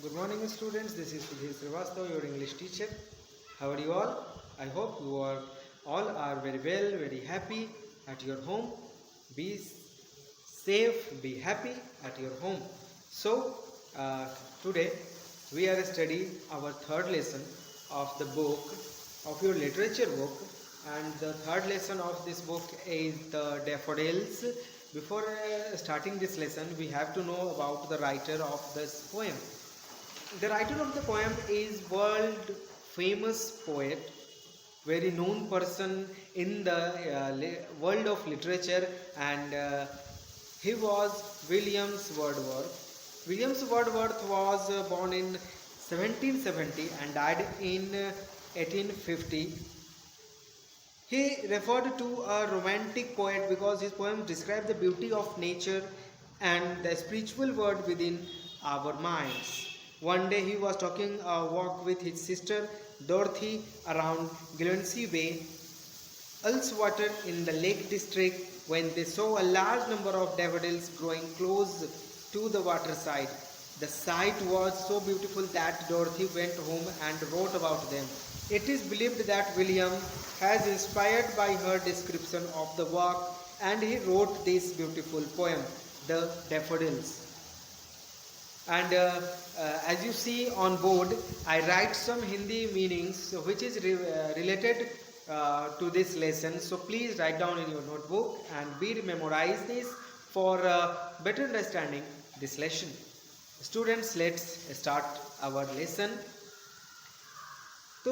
Good morning, students. This is Sudhir Srivastava, your English teacher. How are you all? I hope you are all are very well, very happy at your home. Be safe, be happy at your home. So, today we are studying our third lesson of the book of your literature book, and the third lesson of this book is the daffodils. Before starting this lesson, we have to know about the writer of this poem. The writer of the poem is world famous poet, very known person in the world of literature, and he was Williams Wordsworth. Williams Wordsworth was born in 1770 and died in 1850. He referred to a romantic poet because his poems describe the beauty of nature and the spiritual world within our minds. One day he was taking a walk with his sister Dorothy around Glennsea Bay, Ullswater in the Lake District, when they saw a large number of daffodils growing close to the waterside. The sight was so beautiful that Dorothy went home and wrote about them. It is believed that William has inspired by her description of the walk, and he wrote this beautiful poem, The Daffodils. And as you see on board, I write some Hindi meanings which is related to this lesson. So please write down in your notebook and be memorize this for better understanding this lesson. Students, let's start our lesson. तो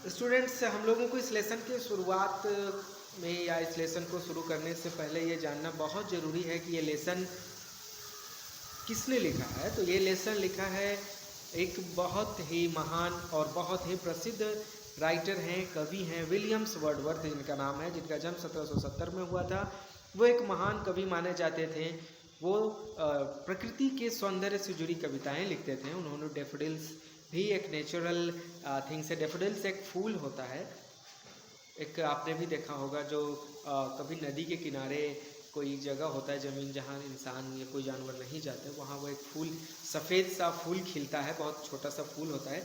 students, हम लोगों को इस lesson की शुरुआत में या इस लेसन को शुरू करने से पहले ये जानना बहुत ज़रूरी है कि ये लेसन किसने लिखा है। तो ये लेसन लिखा है एक बहुत ही महान और बहुत ही प्रसिद्ध राइटर हैं, कवि हैं, विलियम्स वर्डवर्थ जिनका नाम है, जिनका जन्म 1770 में हुआ था। वो एक महान कवि माने जाते थे। वो प्रकृति के सौंदर्य से जुड़ी कविताएं लिखते थे। उन्होंने डेफोडिल्स भी एक नेचुरल थिंग्स है। डेफोडिल्स एक फूल होता है, एक आपने भी देखा होगा जो कभी नदी के किनारे कोई जगह होता है, ज़मीन जहाँ इंसान या कोई जानवर नहीं जाते, वहाँ वो एक फूल, सफ़ेद सा फूल खिलता है, बहुत छोटा सा फूल होता है,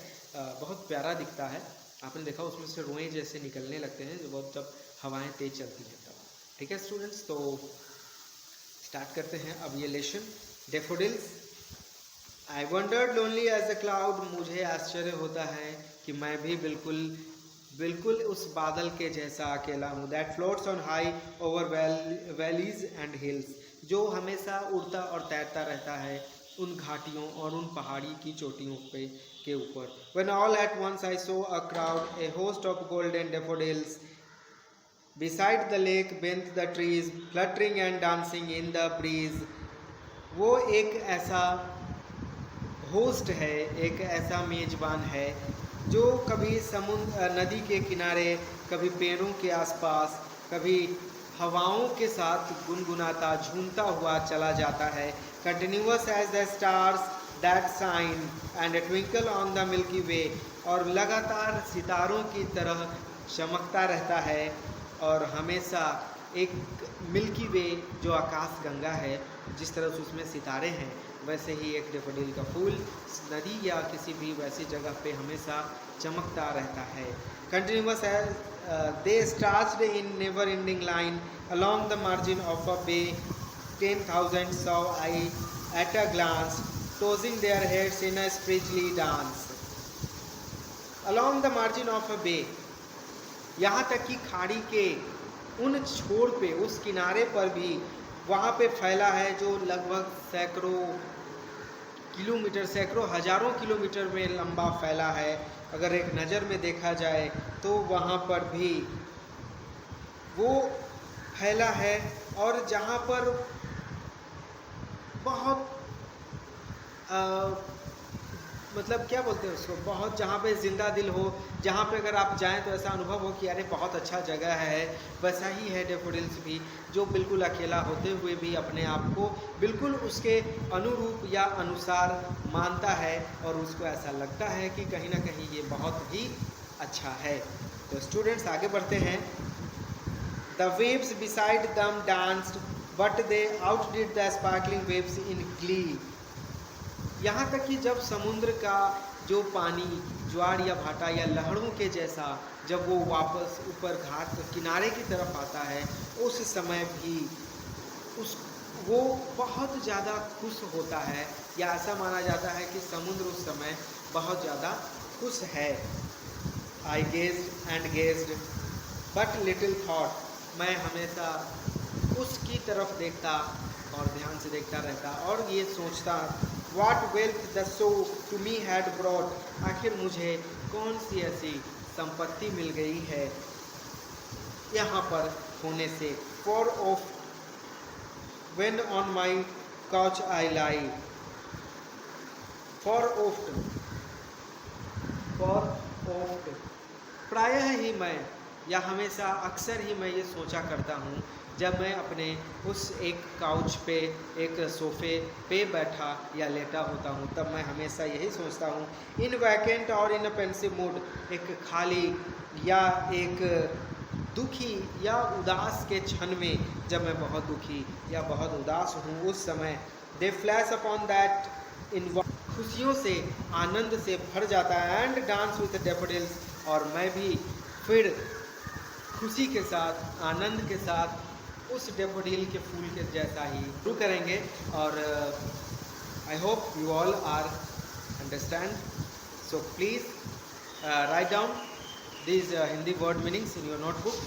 बहुत प्यारा दिखता है। आपने देखा उसमें से रोएं जैसे निकलने लगते हैं जब हवाएं तेज चलती हैं तब। ठीक है स्टूडेंट्स, तो स्टार्ट करते हैं अब ये lesson. Daffodils. I wandered lonely as a cloud, मुझे आश्चर्य होता है कि मैं भी बिल्कुल उस बादल के जैसा अकेला हूँ। That floats on high over valleys and hills, जो हमेशा उड़ता और तैरता रहता है उन घाटियों और उन पहाड़ी की चोटियों पे के ऊपर। When all at once I saw a crowd, a host of golden daffodils beside the lake, beneath the trees, fluttering and dancing in the breeze. वो एक ऐसा होस्ट है, एक ऐसा मेजबान है जो कभी समुद्र नदी के किनारे, कभी पेड़ों के आसपास, कभी हवाओं के साथ गुनगुनाता झूमता हुआ चला जाता है। Continuous as the stars that shine and twinkle on the milky way, और लगातार सितारों की तरह चमकता रहता है और हमेशा एक मिल्की वे जो आकाश गंगा है, जिस तरह से उसमें सितारे हैं, वैसे ही एक डेफोडिल का फूल नदी या किसी भी वैसी जगह पे हमेशा चमकता रहता है। Continuous they start in never ending line along the margin of a bay, 10,000 saw I at a glance, tossing their heads in a sprightly dance. Along the margin of a bay, यहाँ तक कि खाड़ी के उन छोर पे, उस किनारे पर भी वहाँ पे फैला है जो लगभग सैकड़ों किलोमीटर, सैकड़ों हजारों किलोमीटर में लंबा फैला है। अगर एक नज़र में देखा जाए तो वहाँ पर भी वो फैला है, और जहाँ पर बहुत मतलब क्या बोलते हैं उसको, बहुत जहाँ पे जिंदा दिल हो, जहाँ पे अगर आप जाएं तो ऐसा अनुभव हो कि अरे बहुत अच्छा जगह है। वैसा ही है डेफोडिल्स भी, जो बिल्कुल अकेला होते हुए भी अपने आप को बिल्कुल उसके अनुरूप या अनुसार मानता है, और उसको ऐसा लगता है कि कहीं ना कहीं ये बहुत ही अच्छा है। तो स्टूडेंट्स आगे बढ़ते हैं। The waves beside them danced but they outdid the sparkling waves in glee. यहाँ तक कि जब समुद्र का जो पानी ज्वार या भाटा या लहरों के जैसा जब वो वापस ऊपर घाट किनारे की तरफ आता है, उस समय भी उस वो बहुत ज़्यादा खुश होता है, या ऐसा माना जाता है कि समुद्र उस समय बहुत ज़्यादा खुश है। I gazed and gazed but little thought, मैं हमेशा उसकी तरफ देखता और ध्यान से देखता रहता और ये सोचता, what wealth the show to me had brought, आखिर मुझे कौन सी ऐसी संपत्ति मिल गई है यहाँ पर होने से। For of when on my couch I lie, for oft प्रायः ही मैं या हमेशा अक्सर ही मैं ये सोचा करता हूँ, जब मैं अपने उस एक काउच पे, एक सोफ़े पे बैठा या लेटा होता हूँ, तब मैं हमेशा यही सोचता हूँ, इन वैकेंट और इन अ पेंसिव मूड, एक खाली या एक दुखी या उदास के क्षण में, जब मैं बहुत दुखी या बहुत उदास हूँ, उस समय दे फ्लैश अपॉन दैट इन खुशियों से, आनंद से भर जाता है, एंड डांस विद डैफोडिल्स, और मैं भी फिर खुशी के साथ, आनंद के साथ उस डैफोडिल के फूल के जैसा ही शुरू करेंगे। और I hope you all are understand, so please write down these Hindi word meanings in your notebook.